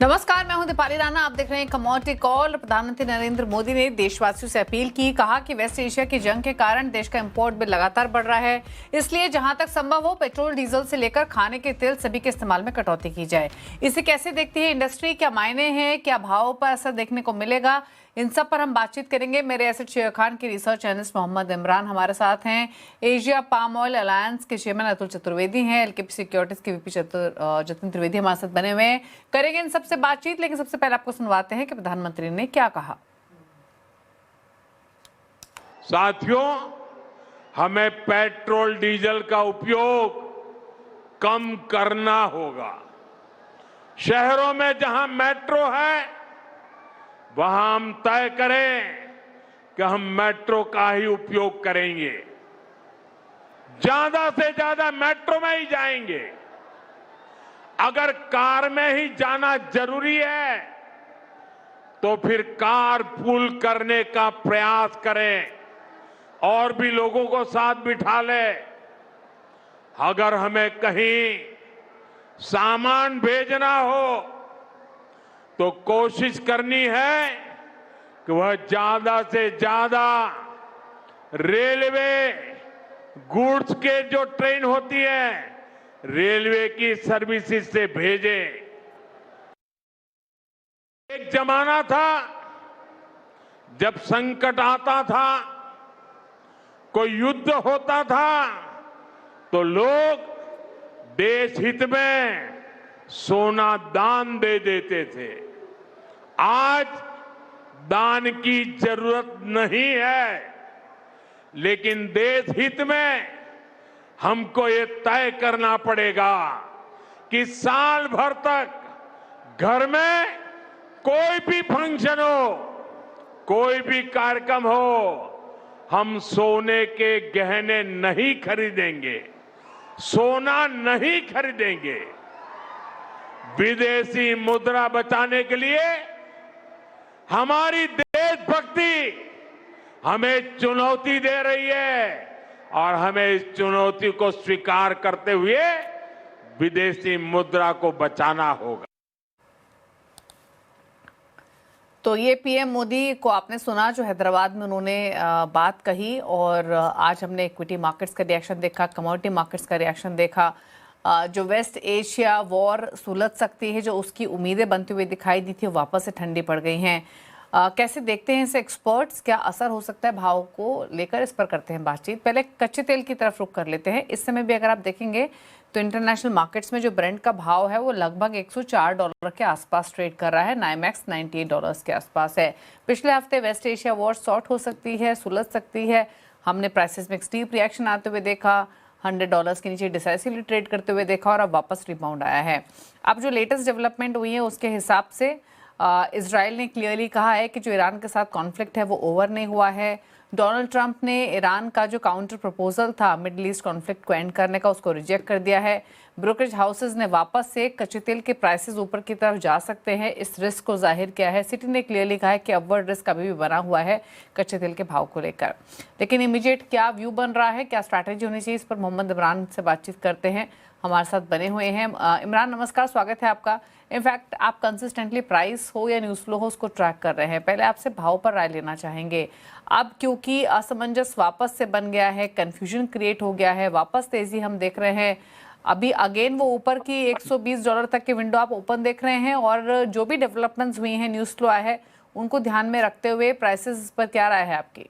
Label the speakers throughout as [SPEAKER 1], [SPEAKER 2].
[SPEAKER 1] नमस्कार, मैं हूं दीपाली राणा। आप देख रहे हैं कमोडिटी कॉल। प्रधानमंत्री नरेंद्र मोदी ने देशवासियों से अपील की, कहा कि वेस्ट एशिया की जंग के कारण देश का इंपोर्ट बिल लगातार बढ़ रहा है, इसलिए जहां तक संभव हो पेट्रोल डीजल से लेकर खाने के तेल सभी के इस्तेमाल में कटौती की जाए। इसे कैसे देखती है इंडस्ट्री, क्या मायने हैं, क्या भावों पर असर देखने को मिलेगा, इन सब पर हम बातचीत करेंगे। मेरे एसेट शेयर खान के रिसर्च एनालिस्ट मोहम्मद इमरान हमारे साथ हैं, एशिया पाम ऑयल अलायंस के चेयरमैन अतुल चतुर्वेदी हैं, एलकेपी सिक्योरिटीज के वीपी जतिन त्रिवेदी हमारे साथ बने हुए हैं। करेंगे इन सबसे बातचीत, लेकिन सबसे पहले आपको सुनवाते हैं कि प्रधानमंत्री ने क्या कहा।
[SPEAKER 2] साथियों, हमें पेट्रोल डीजल का उपयोग कम करना होगा। शहरों में जहां मेट्रो है वहां हम तय करें कि हम मेट्रो का ही उपयोग करेंगे, ज्यादा से ज्यादा मेट्रो में ही जाएंगे। अगर कार में ही जाना जरूरी है तो फिर कार पूल करने का प्रयास करें और भी लोगों को साथ बिठा ले। अगर हमें कहीं सामान भेजना हो तो कोशिश करनी है कि वह ज्यादा से ज्यादा रेलवे गुड्स के जो ट्रेन होती है रेलवे की सर्विसेज से भेजे। एक जमाना था जब संकट आता था, कोई युद्ध होता था तो लोग देश हित में सोना दान दे देते थे। आज दान की जरूरत नहीं है, लेकिन देश हित में हमको ये तय करना पड़ेगा कि साल भर तक घर में कोई भी फंक्शन हो, कोई भी कार्यक्रम हो, हम सोने के गहने नहीं खरीदेंगे, सोना नहीं खरीदेंगे। विदेशी मुद्रा बचाने के लिए हमारी देशभक्ति हमें चुनौती दे रही है और हमें इस चुनौती को स्वीकार करते हुए विदेशी मुद्रा को बचाना होगा।
[SPEAKER 1] तो ये पीएम मोदी को आपने सुना, जो हैदराबाद में उन्होंने बात कही, और आज हमने इक्विटी मार्केट्स का रिएक्शन देखा, कमोडिटी मार्केट्स का रिएक्शन देखा। जो वेस्ट एशिया वॉर सुलझ सकती है, जो उसकी उम्मीदें बनती हुई दिखाई दी थी, वो वापस से ठंडी पड़ गई हैं। कैसे देखते हैं इसे एक्सपर्ट्स, क्या असर हो सकता है भाव को लेकर, इस पर करते हैं बातचीत। पहले कच्चे तेल की तरफ रुख कर लेते हैं। इस समय भी अगर आप देखेंगे तो इंटरनेशनल मार्केट्स में जो ब्रेंट का भाव है वो लगभग $104 के आसपास ट्रेड कर रहा है। नाइमैक्स $98 के आसपास है। पिछले हफ्ते वेस्ट एशिया वॉर सॉर्ट हो सकती है, सुलझ सकती है। हमने प्राइसेस में एक स्टीप रिएक्शन आते हुए देखा, $100 के नीचे डिसाइसिवली ट्रेड करते हुए देखा, और अब वापस रिबाउंड आया है। अब जो लेटेस्ट डेवलपमेंट हुई है उसके हिसाब से इजराइल ने क्लियरली कहा है कि जो ईरान के साथ कॉन्फ्लिक्ट है वो ओवर नहीं हुआ है। डोनाल्ड ट्रंप ने ईरान का जो काउंटर प्रपोजल था मिडिल ईस्ट कॉन्फ्लिक्ट को एंड करने का, उसको रिजेक्ट कर दिया है। ब्रोकरेज हाउसेज ने वापस से कच्चे तेल के प्राइसेस ऊपर की तरफ जा सकते हैं, इस रिस्क को जाहिर किया है। सिटी ने क्लियरली कहा है कि अपवर्ड रिस्क अभी भी बना हुआ है कच्चे तेल के भाव को लेकर। लेकिन इमीडिएट क्या व्यू बन रहा है, क्या स्ट्रैटेजी होनी चाहिए, इस पर मोहम्मद इमरान से बातचीत करते हैं, हमारे साथ बने हुए हैं। इमरान नमस्कार, स्वागत है आपका। इनफैक्ट आप कंसिस्टेंटली प्राइस हो या न्यूज़ फ्लो हो उसको ट्रैक कर रहे हैं। पहले आपसे भाव पर राय लेना चाहेंगे। अब क्योंकि असमंजस वापस से बन गया है, कंफ्यूजन क्रिएट हो गया है, वापस तेजी हम देख रहे हैं। अभी अगेन वो ऊपर की $120 तक की विंडो आप ओपन देख रहे हैं, और जो भी डेवलपमेंट्स हुई हैं, न्यूज़ फ्लो आया है, उनको ध्यान में रखते हुए प्राइसेस पर क्या राय है आपकी?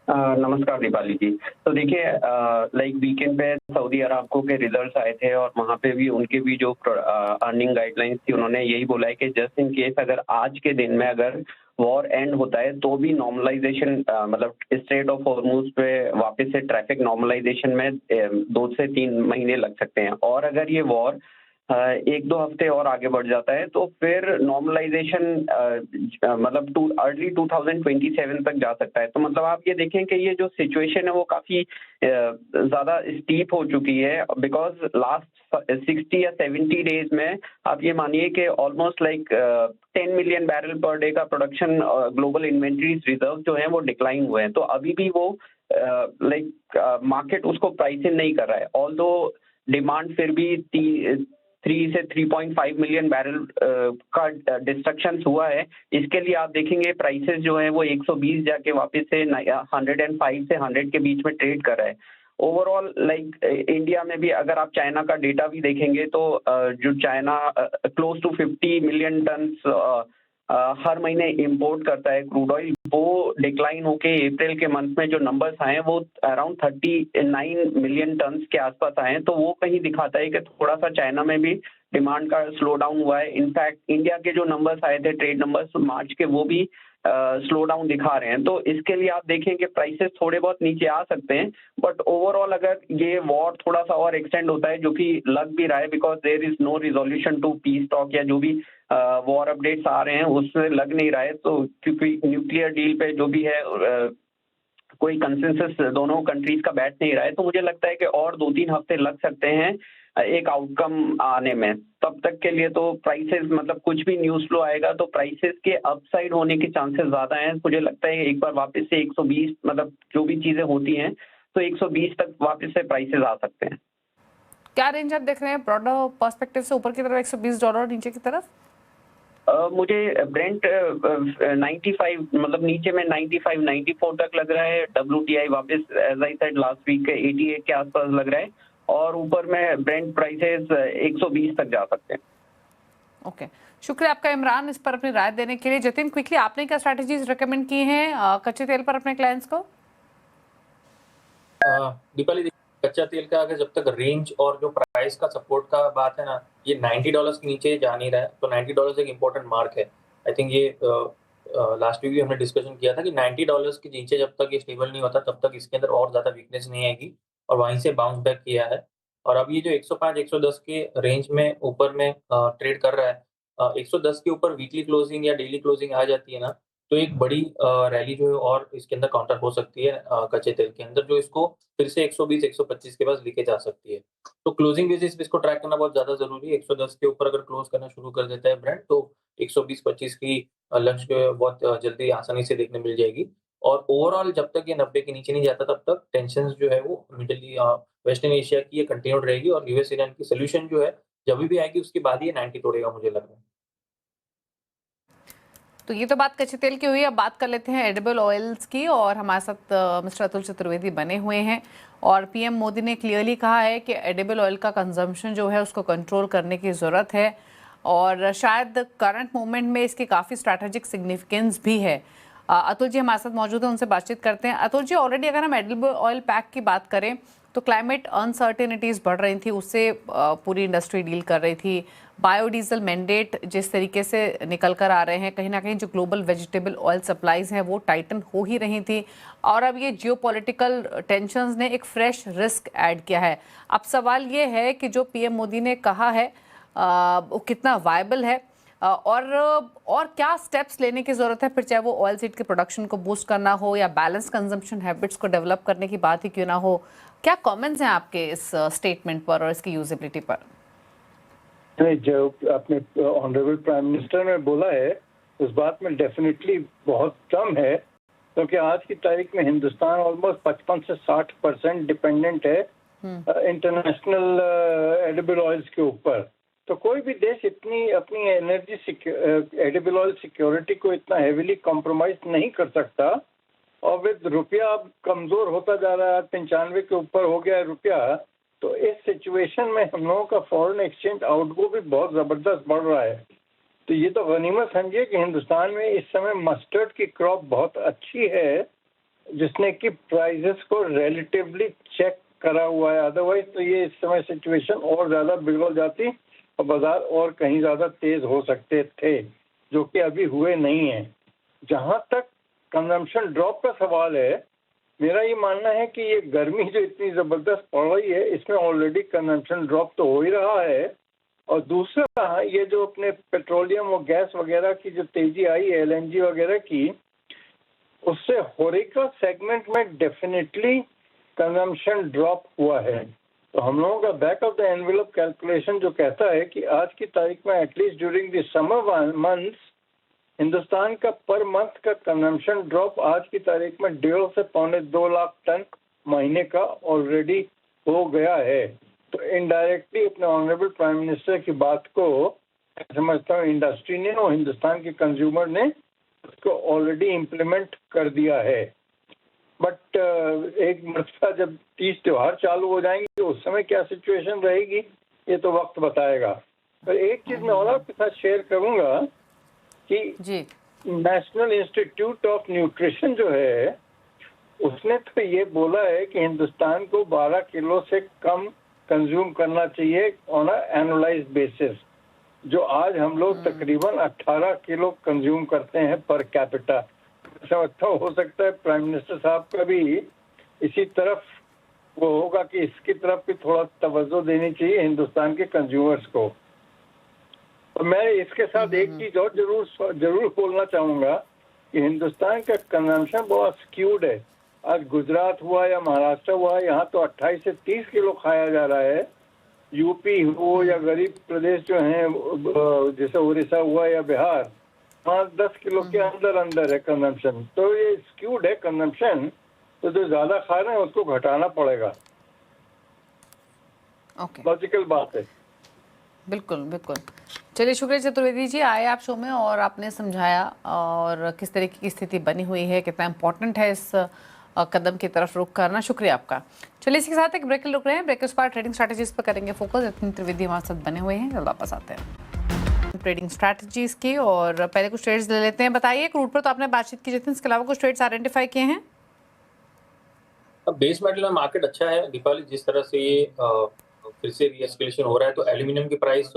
[SPEAKER 3] नमस्कार दीपाली जी। तो देखिए, लाइक वीकेंड पे सऊदी अरामको के रिजल्ट्स आए थे और वहाँ पे भी उनके भी जो अर्निंग गाइडलाइंस थी, उन्होंने यही बोला है कि जस्ट इन केस अगर आज के दिन में अगर वॉर एंड होता है तो भी नॉर्मलाइजेशन, मतलब स्ट्रेट ऑफ हॉर्मुज पे वापस से ट्रैफिक नॉर्मलाइजेशन में 2 से 3 महीने लग सकते हैं। और अगर ये वॉर 1-2 हफ्ते और आगे बढ़ जाता है तो फिर नॉर्मलाइजेशन मतलब अर्ली 2027 तक जा सकता है। तो मतलब आप ये देखें कि ये जो सिचुएशन है वो काफी ज्यादा स्टीप हो चुकी है, बिकॉज लास्ट 60 या 70 डेज में आप ये मानिए कि almost like 10 million barrel per day का प्रोडक्शन, ग्लोबल इन्वेंट्रीज रिजर्व जो है वो डिक्लाइन हुए हैं। तो अभी भी वो लाइक मार्केट उसको प्राइस इन नहीं कर रहा है, ऑल्दो डिमांड फिर भी 3 से 3.5 मिलियन बैरल का डिस्ट्रक्शन हुआ है। इसके लिए आप देखेंगे प्राइसेस जो है वो 120 जाके वापस से 105 से 100 के बीच में ट्रेड कर रहा है। ओवरऑल लाइक इंडिया में भी अगर आप चाइना का डेटा भी देखेंगे तो जो China close to 50 million ton हर महीने इंपोर्ट करता है क्रूड ऑयल, वो डिक्लाइन होके अप्रैल के मंथ में जो नंबर्स आए हैं वो अराउंड 39 मिलियन टन्स के आसपास आए हैं। तो वो कहीं दिखाता है कि थोड़ा सा चाइना में भी डिमांड का स्लो डाउन हुआ है। इनफैक्ट इंडिया के जो नंबर्स आए थे ट्रेड नंबर्स मार्च के, वो भी स्लो डाउन दिखा रहे हैं। तो इसके लिए आप देखें कि प्राइसेस थोड़े बहुत नीचे आ सकते हैं, बट ओवरऑल अगर ये वॉर थोड़ा सा और एक्सटेंड होता है, जो कि लग भी रहा है because there is no resolution to peace talk या जो भी वॉर अपडेट्स आ रहे हैं उससे लग नहीं रहा है, तो क्योंकि न्यूक्लियर डील पे जो भी है कोई कंसेंसस दोनों कंट्रीज का बैठ नहीं रहा है, तो मुझे लगता है कि और 2-3 हफ्ते लग सकते हैं एक आउटकम आने में। तब तक के लिए तो प्राइसेस मतलब कुछ भी न्यूज फ्लो आएगा तो प्राइसेस के अपसाइड होने के चांसेस ज्यादा हैं। मुझे लगता है एक बार वापस से 120 मतलब जो भी चीजें होती हैं तो 120 तक वापस से प्राइसेस आ सकते हैं।
[SPEAKER 1] क्या रेंज आप देख रहे हैं ब्रॉडर पर्सपेक्टिव से, ऊपर की तरफ $120, नीचे की तरफ?
[SPEAKER 3] मुझे ब्रेंट 95 मतलब नीचे में 95-94 तक लग रहा है। WTI वापस as I said last week 88 के आसपास लग रहा है, और ऊपर में ब्रेंट प्राइसेस 120 तक जा सकते हैं।
[SPEAKER 1] ओके, शुक्रिया आपका इमरान इस पर अपनी राय देने के लिए। जतिन, क्विकली आपने क्या स्ट्रैटेजीज रिकमेंड की हैं कच्चे तेल पर अपने क्लाइंट्स को?
[SPEAKER 4] दीपाली, कच्चा तेल का अगर जब तक रेंज और जो प्राइस का सपोर्ट का बात है ना, ये $90 के नीचे जा नहीं रहा है, तो $90 एक इम्पोर्टेंट मार्क है। आई थिंक ये लास्ट वीक भी हमने डिस्कशन किया था कि $90 के नीचे जब तक ये स्टेबल नहीं होता तब तक इसके अंदर और ज़्यादा वीकनेस नहीं आएगी, और वहीं से बाउंस बैक किया है। और अब ये जो 105-110 के रेंज में ऊपर में ट्रेड कर रहा है, 110 के ऊपर वीकली क्लोजिंग या डेली क्लोजिंग आ जाती है ना, तो एक बड़ी रैली जो है और इसके अंदर काउंटर हो सकती है कच्चे तेल के अंदर, जो इसको फिर से 120-125 के पास लेके जा सकती है। तो क्लोजिंग बेसिस पे इसको ट्रैक करना बहुत ज़्यादा ज़रूरी है। 110 के ऊपर अगर क्लोज करना शुरू कर देता है ब्रेंट, तो 120-25 की लंच जो है बहुत जल्दी आसानी से देखने मिल जाएगी। और ओवरऑल जब तक ये 90 के नीचे नहीं जाता तब तक टेंशन्स जो है वो वेस्टर्न एशिया की ये कंटिन्यूड रहेगी, और यूएस ईरान की सॉल्यूशन जो है जब भी आएगी उसके बाद ये 90 तोड़ेगा, मुझे लग रहा है।
[SPEAKER 1] तो ये तो बात कच्चे तेल की हुई। अब बात कर लेते हैं एडिबल ऑयल्स की, और हमारे साथ मिस्टर अतुल चतुर्वेदी बने हुए हैं। और पीएम मोदी ने क्लियरली कहा है कि एडिबल ऑयल का कंजम्पशन जो है उसको कंट्रोल करने की ज़रूरत है, और शायद करंट मोमेंट में इसकी काफ़ी स्ट्रैटेजिक सिग्निफिकेंस भी है। अतुल जी हमारे साथ मौजूद हैं, उनसे बातचीत करते हैं। अतुल जी, ऑलरेडी अगर हम एडिबल ऑयल पैक की बात करें तो क्लाइमेट अनसर्टेनिटीज़ बढ़ रही थी, उससे पूरी इंडस्ट्री डील कर रही थी। बायोडीजल मैंडेट जिस तरीके से निकल कर आ रहे हैं, कहीं ना कहीं जो ग्लोबल वेजिटेबल ऑयल सप्लाईज हैं वो टाइटन हो ही रही थी, और अब ये जियोपॉलिटिकल टेंशंस ने एक फ्रेश रिस्क ऐड किया है। अब सवाल ये है कि जो पीएम मोदी ने कहा है वो कितना वायबल है, और क्या स्टेप्स लेने की ज़रूरत है, फिर चाहे वो ऑयल सीड के प्रोडक्शन को बूस्ट करना हो या बैलेंस कंजम्पशन हैबिट्स को डेवलप करने की बात ही क्यों ना हो। क्या कमेंट्स हैं आपके इस स्टेटमेंट पर और इसकी यूजिबिलिटी पर?
[SPEAKER 5] जो अपने ऑनरेबल प्राइम मिनिस्टर ने बोला है उस बात में डेफिनेटली बहुत कम है, क्योंकि आज की तारीख में हिंदुस्तान ऑलमोस्ट 55 से 60% डिपेंडेंट है इंटरनेशनल एडिबल ऑयल्स के ऊपर। तो कोई भी देश इतनी अपनी एनर्जी एडिबल ऑयल सिक्योरिटी को इतना हेविली कॉम्प्रोमाइज नहीं कर सकता। और विद रुपया अब कमजोर होता जा रहा है, 95 के ऊपर हो गया है रुपया, तो इस सिचुएशन में हम लोगों का फॉरेन एक्सचेंज आउटगो भी बहुत जबरदस्त बढ़ रहा है। तो ये तो गनीमत समझिए कि हिंदुस्तान में इस समय मस्टर्ड की क्रॉप बहुत अच्छी है, जिसने कि प्राइसेस को रिलेटिवली चेक करा हुआ है। अदरवाइज तो ये इस समय सिचुएशन और ज्यादा बिगड़ जाती और बाजार और कहीं ज्यादा तेज हो सकते थे, जो कि अभी हुए नहीं है। जहां तक कंजम्पशन ड्रॉप का सवाल है, मेरा ये मानना है कि ये गर्मी जो इतनी जबरदस्त पड़ रही है इसमें ऑलरेडी कंजम्पशन ड्रॉप तो हो ही रहा है। और दूसरा ये जो अपने पेट्रोलियम और गैस वगैरह की जो तेजी आई है, LNG वगैरह की, उससे होरेका सेगमेंट में डेफिनेटली कंजम्पशन ड्रॉप हुआ है। तो हम लोगों का back of the envelope calculation जो कहता है कि आज की तारीख में at least during the summer months Hindustan का पर मंथ का कंजम्पशन ड्रॉप आज की तारीख में 1.5 से 2.25 लाख टन महीने का ऑलरेडी हो गया है। तो इनडायरेक्टली अपने ऑनरेबल प्राइम मिनिस्टर की बात को मैं समझता हूँ इंडस्ट्री ने और हिंदुस्तान के कंज्यूमर ने उसको ऑलरेडी इम्प्लीमेंट कर दिया है। बट एक मरतबा जब 30 त्योहार चालू हो जाएंगे उस समय क्या सिचुएशन रहेगी ये तो वक्त बताएगा। तो एक चीज मैं और आपके साथ शेयर करूंगा कि
[SPEAKER 1] जी
[SPEAKER 5] नेशनल इंस्टीट्यूट ऑफ न्यूट्रिशन जो है उसने तो ये बोला है कि हिंदुस्तान को 12 किलो से कम कंज्यूम करना चाहिए ऑन अ एनुअलाइज्ड बेसिस, जो आज हम लोग तकरीबन 18 किलो कंज्यूम करते हैं पर कैपिटा। ऐसा अच्छा हो सकता है प्राइम मिनिस्टर साहब का भी इसी तरफ वो होगा कि इसकी तरफ भी थोड़ा तवज्जो देनी चाहिए हिंदुस्तान के कंज्यूमर्स को। और मैं इसके साथ एक चीज और जरूर बोलना चाहूंगा कि हिंदुस्तान का कंजम्पशन बहुत स्क्यूड है। आज गुजरात हुआ या महाराष्ट्र हुआ, यहाँ तो 28 से 30 किलो खाया जा रहा है। यूपी हो या गरीब प्रदेश जो हैं जैसे उड़ीसा हुआ या बिहार, वहाँ 10 किलो के अंदर है कंजम्पशन। तो ये स्क्यूड है कंजम्पशन, तो जो ज्यादा खा रहे हैं उसको घटाना पड़ेगा।
[SPEAKER 1] ओके
[SPEAKER 5] लॉजिकल बात है।
[SPEAKER 1] बिल्कुल बिल्कुल। चलिए शुक्रिया चतुर्वेदी जी, आए आप शो में और आपने समझाया और किस तरीके की स्थिति बनी हुई है, कितना इम्पोर्टेंट है इस कदम की तरफ रुख करना। शुक्रिया आपका। चलिए इसी के साथ एक ब्रेक रुक रहे हैं। ब्रेक के बाद ट्रेडिंग स्ट्रैटेजीज पर करेंगे फोकस। इतनी त्रिवेदी हमारे साथ बने हुए हैं, जल्द वापस आते हैं ट्रेडिंग स्ट्रैटेजीज की। और पहले कुछ ट्रेड्स ले लेते हैं। बताइए क्रूड पर तो आपने बातचीत की जितनी, इसके अलावा कुछ ट्रेड्स आइडेंटिफाई किए हैं?
[SPEAKER 4] अब बेस मेटल में मार्केट अच्छा है दीपाली, जिस तरह से ये फिर से रीएस्केलेशन हो रहा है, तो एल्यूमिनियम की प्राइस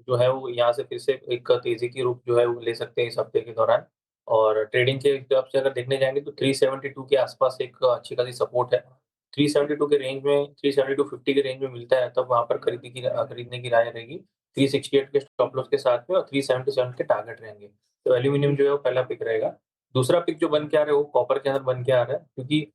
[SPEAKER 4] जो है वो यहाँ से फिर से एक तेजी की रूप जो है वो ले सकते हैं इस हफ्ते के दौरान। और ट्रेडिंग के हिसाब से अगर देखने जाएंगे तो 372 के आसपास एक अच्छी खासी सपोर्ट है। 372 के रेंज में, 372.50 के रेंज में मिलता है तब वहाँ पर खरीदने की राय रहेगी। 368 के स्टॉप लॉस के साथ में और 377 के टारगेट रहेंगे। तो एल्यूमिनियम जो है वो पहला पिक रहेगा। दूसरा पिक जो बन के आ रहा है वो कॉपर के अंदर बन के आ रहा है, क्योंकि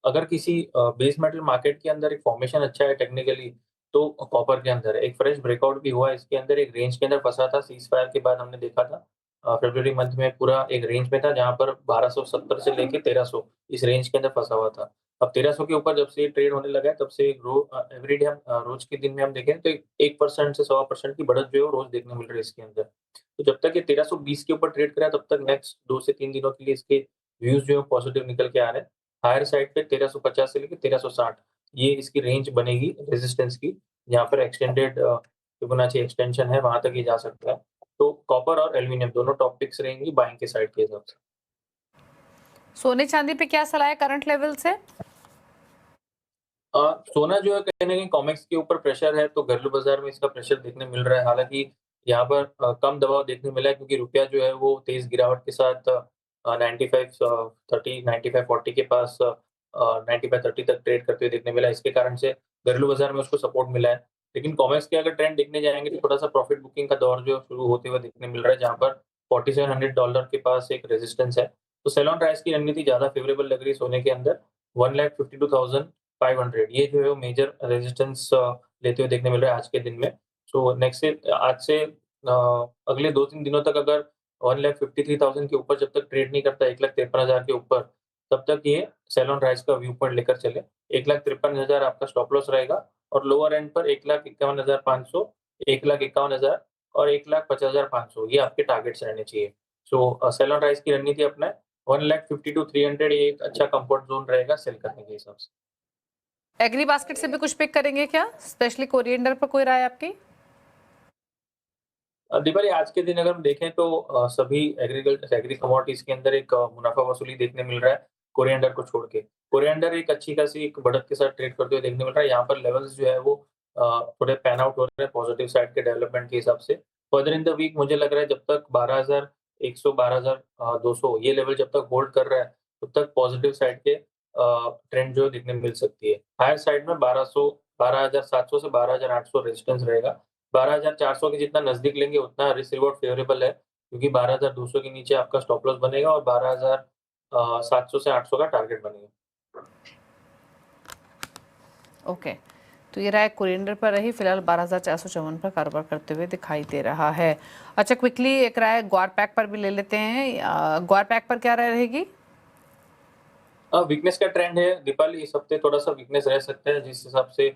[SPEAKER 4] अगर किसी बेस मेटल मार्केट के अंदर एक फॉर्मेशन अच्छा है टेक्निकली, तो कॉपर के अंदर एक फ्रेश ब्रेकआउट भी हुआ है। इसके अंदर एक रेंज के अंदर फंसा था, सीज फायर के बाद हमने देखा था फरवरी मंथ में पूरा एक रेंज में था जहां पर 1270 से लेके 1300 इस रेंज के अंदर फंसा हुआ था। अब 1300 के ऊपर जब से ये ट्रेड होने लगा है तब से एवरीडे हम रोज के दिन में हम देखें तो 1% से 1.25% की बढ़त जो है वो रोज देखने मिल रही है इसके अंदर। तो जब तक ये 1320 के ऊपर ट्रेड करा तब तक नेक्स्ट 2 से 3 दिनों के लिए इसके व्यूज जो है पॉजिटिव निकल के आ रहे हैं। हायर साइड पे 1350 से लेके 1360 ये इसकी रेंज बनेगी रेजिस्टेंस की, जहाँ पर एक्सटेंडेड फिबोनाची एक्सटेंशन है, वहां तक ये जा सकता है। तो कॉपर और एल्यूमिनियम दोनों टॉप पिक्स रहेंगी बाइंग के साइड के हिसाब से।
[SPEAKER 1] सोने चांदी पे क्या सलाह है करंट लेवल से?
[SPEAKER 4] सोना जो है कहीं ना कहीं कॉमेक्स के ऊपर प्रेशर है, तो घरेलू बाजार में इसका प्रेशर देखने मिल रहा है। हालांकि यहाँ पर कम दबाव देखने मिला है, क्योंकि रुपया जो है वो तेज गिरावट के साथ 95.30 95.40 के पास 95.30 तक ट्रेड करते हुए देखने मिला। इसके कारण से घरेलू बाजार में उसको सपोर्ट मिला है। लेकिन कॉमेक्स के अगर ट्रेंड देखने जाएंगे तो थोड़ा सा प्रॉफिट बुकिंग का दौर जो शुरू होते हुए देखने मिल रहा है, जहाँ पर $4700 के पास एक रेजिस्टेंस है। तो सेल ऑन राइज की रणनीति ज्यादा फेवरेबल लग रही है सोने के अंदर। 1,52,500 ये जो है वो मेजर रेजिस्टेंस लेते हुए देखने मिल रहा है आज के दिन में। सो नेक्स्ट से आज से अगले 2-3 दिनों तक अगर 1,53,000 के ऊपर जब तक ट्रेड नहीं करता 1,53,000 के ऊपर, तब तक ये सेल ऑन राइज का व्यू पॉइंट लेकर चले। 1,53,000 आपका स्टॉप लॉस रहेगा और लोअर एंड पर 1,51,500, 1,51,000 और 1,50,500 ये आपके टारगेट्स रहने चाहिए। सो सेल ऑन राइज की रणनीति अपना 1,50,300 ये एक अच्छा कंफर्ट जोन रहेगा सेल करने के हिसाब से।
[SPEAKER 1] एग्री बास्केट से भी कुछ पिक करेंगे क्या, स्पेशली कोरिएंडर पर कोई राय आपकी?
[SPEAKER 4] दीपाली आज के दिन अगर हम देखें तो सभी एग्री कमोडिटीज के अंदर एक मुनाफा वसूली देखने मिल रहा है कोरिएंडर को छोड़ के। कोरिएंडर एक अच्छी खासी एक बढ़त के साथ ट्रेड करते हुए देखने मिल रहा है। यहाँ पर लेवल्स जो है वो थोड़े पैन आउट हो रहे हैं पॉजिटिव साइड के डेवलपमेंट के हिसाब से। फर्दर इन द वीक मुझे लग रहा है जब तक 12,100 12,200 ये लेवल जब तक होल्ड कर रहा है तब तक पॉजिटिव साइड के ट्रेंड जो दिखने मिल सकती है। हायर साइड में 12,700 से 12,800 रेजिस्टेंस रहेगा। 12,400 के जितना नजदीक लेंगे उतना रिस्क रिवॉर्ड फेवरेबल है, क्योंकि 12,200 के नीचे आपका स्टॉप लॉस बनेगा और 12,700 से 800 का टारगेट बनेगा।
[SPEAKER 1] ओके, तो ये राय कोरिएंडर पर रही। फिलहाल 12,454 पर कारोबार करते हुए दिखाई दे रहा है। अच्छा, क्विकली एक राय ग्वार पैक पर भी ले लेते हैं। ग्वार पैक पर क्या राय रहेगी?
[SPEAKER 4] वीकनेस का ट्रेंड है दीपाली, इस हफ्ते थोड़ा सा वीकनेस रह सकता है, जिस हिसाब से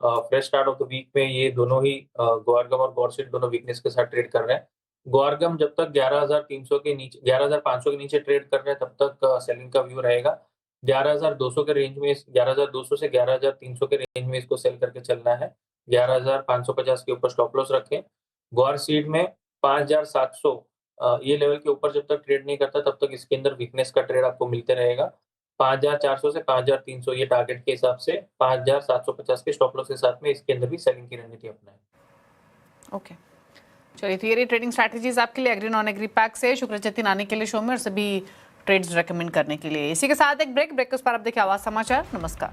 [SPEAKER 4] fresh start of the week में ये दोनों ही गोरगम और गॉरसीड दोनों वीकनेस के साथ ट्रेड कर रहे हैं। गोरगम जब तक 11,300 के नीचे 11,500 के नीचे ट्रेड कर रहे हैं तब तक सेलिंग का व्यू रहेगा। 11,200 के रेंज में 11,200 से 11,300 के रेंज में इसको सेल करके चलना है। 11,550 के ऊपर स्टॉप लॉस रखें। गॉरसीड में 5,700 ये लेवल के ऊपर जब तक ट्रेड नहीं करता तब तक इसके अंदर वीकनेस का ट्रेड आपको मिलते रहेगा। 5,400 से 5,300 ये टारगेट के हिसाब से 5,750 के स्टॉप लॉस के साथ में इसके अंदर भी सेलिंग की रणनीति अपनाएं।
[SPEAKER 1] ओके, चलिए, तो ये ट्रेडिंग स्ट्रैटेजीज आपके लिए एग्री नॉन एग्री पैक से शुक्र जतिन आने के लिए शो में और सभी ट्रेड्स रेकमेंड करने के लिए। इसी के साथ एक ब्रेक के उस पर आप देखिए आवाज समाचार। नमस्कार।